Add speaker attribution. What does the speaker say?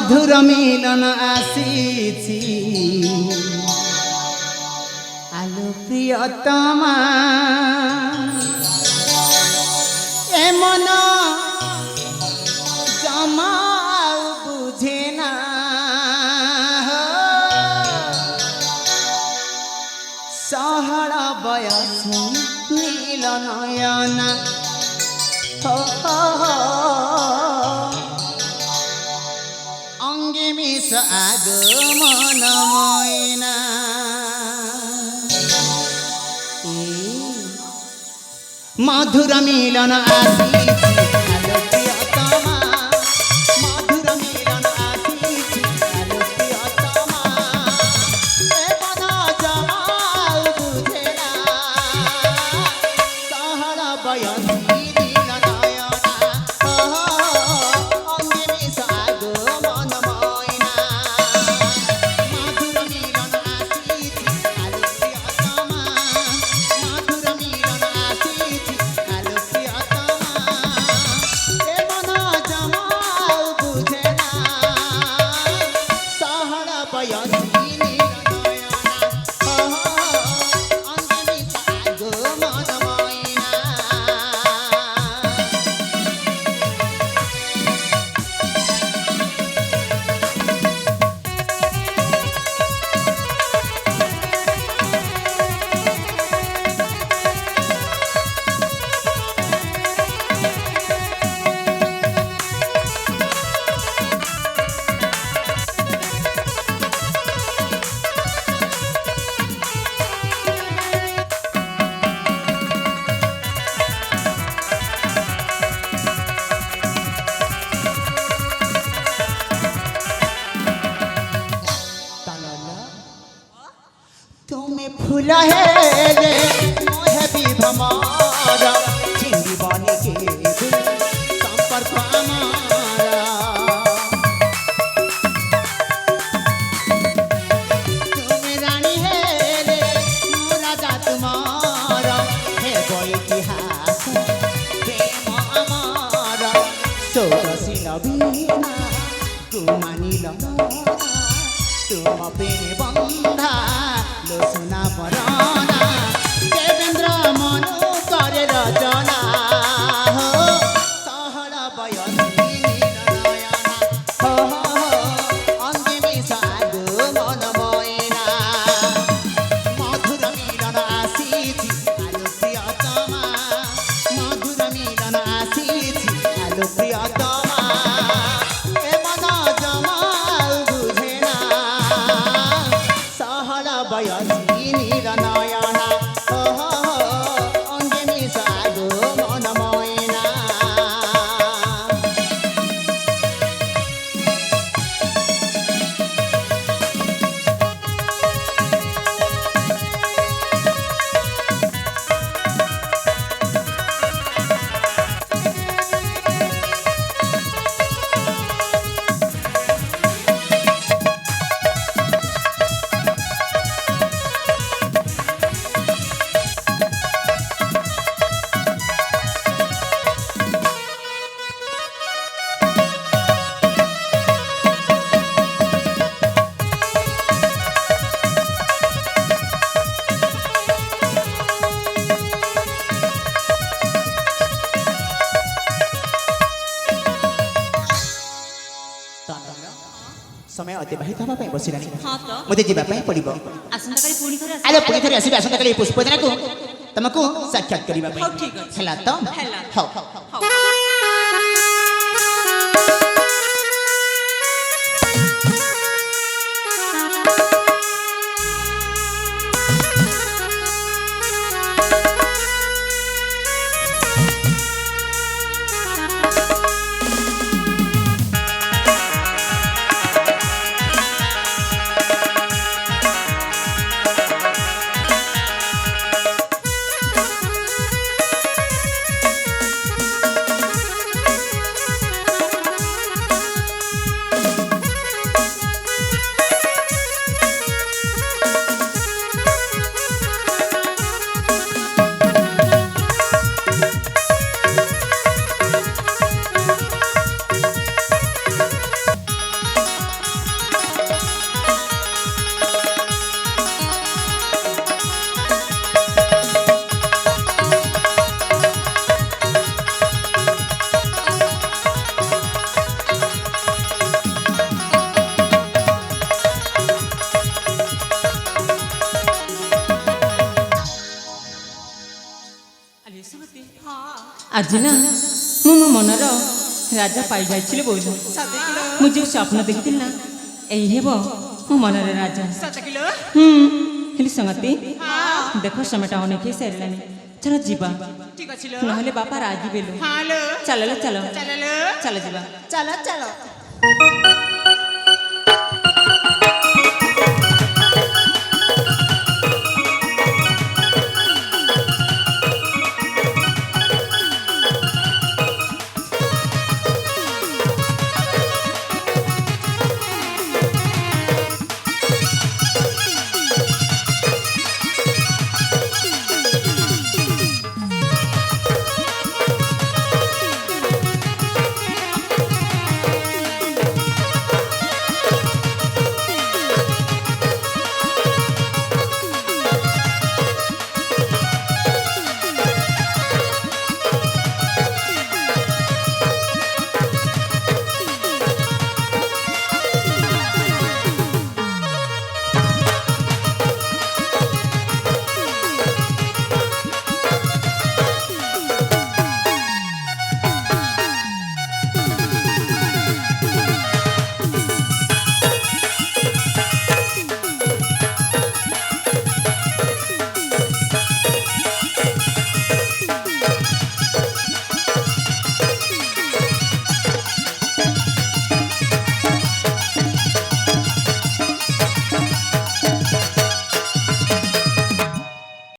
Speaker 1: मधुर मिलन आसीछि आलो प्रियतमा ए मन जमा बुझेना सहर बयस नील नयना अंगे मिस आगमन मैना मधुर मिलन आसीछि आलो प्रियतमा मधुर मिलन आसीछि आलो प्रियतमा ए मन जमा बुझेना सहर बयस फूल है रे मोहे भी भमारा चिंदी बानी के दिल संपर्क हमारा तुम रानी है रे मोरा जा तुम्हारा है वो इतिहास प्रेम हमारा सोरसी नबीना गुमानी लना तुम प्रेम बंधा सुना पराना देवेंद्र मनु करे रचना हो सहर बयस नयना हो अंगे मिस आगमन मैना मधुर मिलन आसीछि आलो प्रियतमा मधुर मिलन आसीछि आलो प्रियतमा ए मन जमा बुझेना सहर बयस नयना अंगे मिस आगमन मैना समय अतिबाहित होगा पे बसिलानी मते जीवा पे पड़िबो
Speaker 2: आसंताकाली पुणी थरे
Speaker 1: आलो पुणी थरे आसीबे आसंताकाली पुष्पदान को तुमको साक्षात करिबा पे
Speaker 2: ठीक अछि
Speaker 1: हला तो हो
Speaker 2: आज ना ମୁଁ ମୋ ମନର ରାଜା ପାଇଯାଇଥିଲି ବୋଇଲ ମୁଁ ଯେଉଁ ସ୍ୱପ୍ନ ଦେଖିଥିଲି ନା ଏଇ ହେବ ମୋ ମନର ରାଜା ହେଲେ ସଙ୍ଗତି ଦେଖ ସମୟଟା ଅନେକ ହେଇସାରିଲାଣି ଚାଲ ଯିବା ନହେଲେ ବାପା ରାଗିବେଲୁ ଚାଲ ଚାଲ ଚାଲ ଯିବା
Speaker 3: ଚାଲ ଚାଲ